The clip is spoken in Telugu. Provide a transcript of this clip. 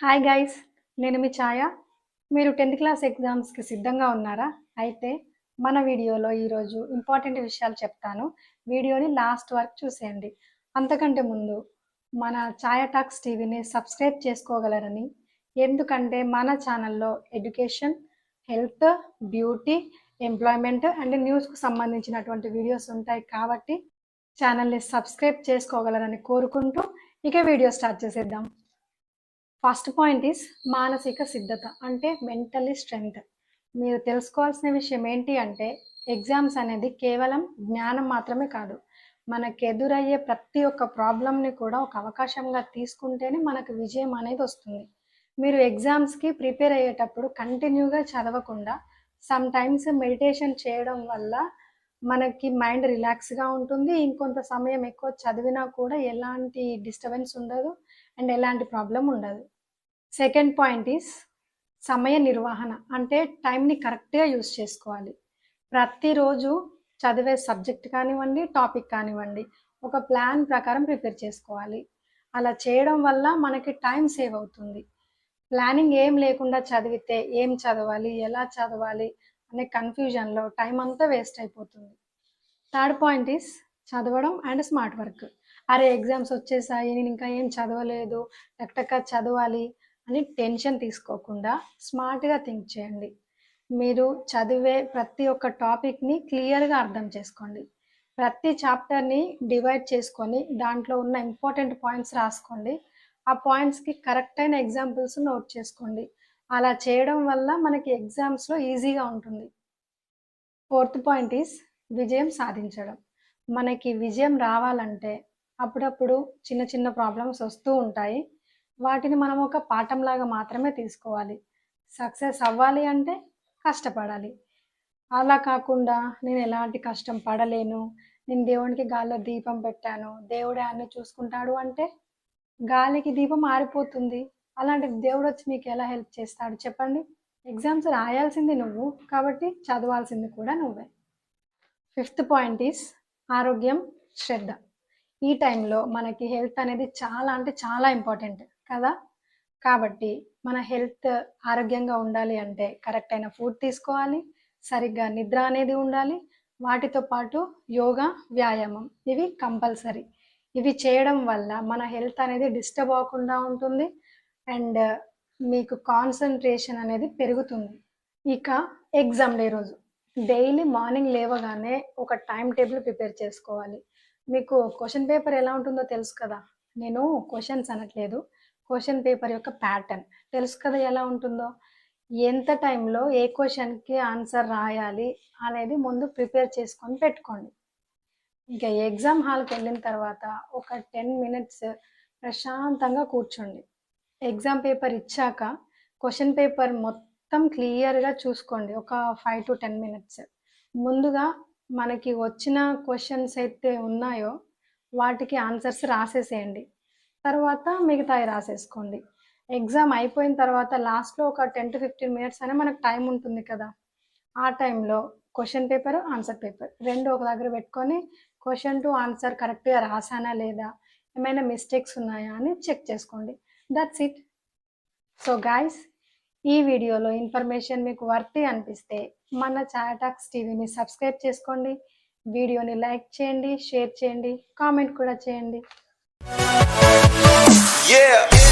హాయ్ గైస్, నేను మీ ఛాయ. మీరు 10th క్లాస్ ఎగ్జామ్స్కి సిద్ధంగా ఉన్నారా? అయితే మన వీడియోలో ఈరోజు ఇంపార్టెంట్ విషయాలు చెప్తాను. వీడియోని లాస్ట్ వరకు చూసేయండి. అంతకంటే ముందు మన ఛాయ టాక్స్ టీవీని సబ్స్క్రైబ్ చేసుకోగలరని, ఎందుకంటే మన ఛానల్లో education, health, beauty, employment and న్యూస్కు సంబంధించినటువంటి వీడియోస్ ఉంటాయి కాబట్టి ఛానల్ని సబ్స్క్రైబ్ చేసుకోగలరని కోరుకుంటూ ఇక వీడియో స్టార్ట్ చేసేద్దాం. ఫస్ట్ పాయింట్ ఈస్ మానసిక సిద్ధత, అంటే మెంటలీ స్ట్రెంగ్త్. మీరు తెలుసుకోవాల్సిన విషయం ఏంటి అంటే ఎగ్జామ్స్ అనేది కేవలం జ్ఞానం మాత్రమే కాదు, మనకు ఎదురయ్యే ప్రతి ఒక్క ప్రాబ్లమ్ని కూడా ఒక అవకాశంగా తీసుకుంటేనే మనకు విజయం అనేది వస్తుంది. మీరు ఎగ్జామ్స్కి ప్రిపేర్ అయ్యేటప్పుడు కంటిన్యూగా చదవకుండా సమ్ టైమ్స్ మెడిటేషన్ చేయడం వల్ల మనకి మైండ్ రిలాక్స్గా ఉంటుంది. ఇంకొంత సమయం ఎక్కువ చదివినా కూడా ఎలాంటి డిస్టర్బెన్స్ ఉండదు అండ్ ఎలాంటి ప్రాబ్లం ఉండదు. సెకండ్ పాయింట్ ఈస్ సమయ నిర్వహణ, అంటే టైంని కరెక్ట్గా యూస్ చేసుకోవాలి. ప్రతిరోజు చదివే సబ్జెక్ట్ కానివ్వండి, టాపిక్ కానివ్వండి, ఒక ప్లాన్ ప్రకారం ప్రిపేర్ చేసుకోవాలి. అలా చేయడం వల్ల మనకి టైం సేవ్ అవుతుంది. ప్లానింగ్ ఏం లేకుండా చదివితే ఏం చదవాలి, ఎలా చదవాలి అనే కన్ఫ్యూజన్లో టైం అంతా వేస్ట్ అయిపోతుంది. థర్డ్ పాయింట్ ఈస్ చదవడం అండ్ స్మార్ట్ వర్క్. అరే ఎగ్జామ్స్ వచ్చేసాయి, నేను ఇంకా ఏం చదవలేదు, టక్ చదవాలి అని టెన్షన్ తీసుకోకుండా స్మార్ట్గా థింక్ చేయండి. మీరు చదివే ప్రతి ఒక్క టాపిక్ని క్లియర్గా అర్థం చేసుకోండి. ప్రతి చాప్టర్ని డివైడ్ చేసుకొని దాంట్లో ఉన్న ఇంపార్టెంట్ పాయింట్స్ రాసుకోండి. ఆ పాయింట్స్కి కరెక్ట్ అయిన ఎగ్జాంపుల్స్ నోట్ చేసుకోండి. అలా చేయడం వల్ల మనకి ఎగ్జామ్స్లో ఈజీగా ఉంటుంది. ఫోర్త్ పాయింట్ ఈస్ విజయం సాధించడం. మనకి విజయం రావాలంటే అప్పుడప్పుడు చిన్న చిన్న ప్రాబ్లమ్స్ వస్తూ ఉంటాయి. వాటిని మనం ఒక పాఠంలాగా మాత్రమే తీసుకోవాలి. సక్సెస్ అవ్వాలి అంటే కష్టపడాలి. అలా కాకుండా నేను ఎలాంటి కష్టం పడలేను, నేను దేవునికి గాల్లో దీపం పెట్టాను, దేవుడే అన్ని చూసుకుంటాడు అంటే గాలికి దీపం ఆరిపోతుంది. అలాంటి దేవుడు వచ్చి మీకు ఎలా హెల్ప్ చేస్తాడు చెప్పండి? ఎగ్జామ్స్ రాయాల్సింది నువ్వు కాబట్టి చదవాల్సింది కూడా నువ్వే. ఫిఫ్త్ పాయింట్ ఈస్ ఆరోగ్యం, శ్రద్ధ. ఈ టైంలో మనకి హెల్త్ అనేది చాలా అంటే చాలా ఇంపార్టెంట్ కదా. కాబట్టి మన హెల్త్ ఆరోగ్యంగా ఉండాలి అంటే కరెక్ట్ అయిన ఫుడ్ తీసుకోవాలి, సరిగ్గా నిద్ర అనేది ఉండాలి. వాటితో పాటు యోగా, వ్యాయామం ఇవి కంపల్సరీ. ఇవి చేయడం వల్ల మన హెల్త్ అనేది డిస్టర్బ్ అవ్వకుండా ఉంటుంది అండ్ మీకు కాన్సన్ట్రేషన్ అనేది పెరుగుతుంది. ఇక ఎగ్జామ్ డే రోజు డైలీ మార్నింగ్ లేవగానే ఒక టైం టేబుల్ ప్రిపేర్ చేసుకోవాలి. మీకు క్వశ్చన్ పేపర్ ఎలా ఉంటుందో తెలుసు కదా. నేను క్వశ్చన్స్ అనట్లేదు, క్వశ్చన్ పేపర్ యొక్క ప్యాటర్న్ తెలుసు కదా ఎలా ఉంటుందో. ఎంత టైంలో ఏ క్వశ్చన్కి ఆన్సర్ రాయాలి అనేది ముందు ప్రిపేర్ చేసుకొని పెట్టుకోండి. ఇంకా ఎగ్జామ్ హాల్కి వెళ్ళిన తర్వాత ఒక 10 minutes ప్రశాంతంగా కూర్చోండి. ఎగ్జామ్ పేపర్ ఇచ్చాక క్వశ్చన్ పేపర్ మొత్తం క్లియర్గా చూసుకోండి. ఒక 5 to 10 minutes ముందుగా మనకి వచ్చిన క్వశ్చన్స్ అయితే ఉన్నాయో వాటికి ఆన్సర్స్ రాసేసేయండి. తర్వాత మిగతాయి రాసేసుకోండి. ఎగ్జామ్ అయిపోయిన తర్వాత లాస్ట్లో ఒక 10 to 15 minutes అనే మనకు టైం ఉంటుంది కదా. ఆ టైంలో క్వశ్చన్ పేపర్, ఆన్సర్ పేపర్ రెండు ఒక దగ్గర పెట్టుకొని క్వశ్చన్ టు ఆన్సర్ కరెక్ట్గా రాసానా లేదా, ఏమైనా మిస్టేక్స్ ఉన్నాయా అని చెక్ చేసుకోండి. That's it. సో గైస్, ఈ వీడియోలో ఇన్ఫర్మేషన్ మీకు వర్తి అనిపిస్తే మన ఛాయ టాక్స్ టీవీని సబ్స్క్రైబ్ చేసుకోండి, వీడియోని లైక్ చేయండి, షేర్ చేయండి, కామెంట్ కూడా చేయండి. Yeah.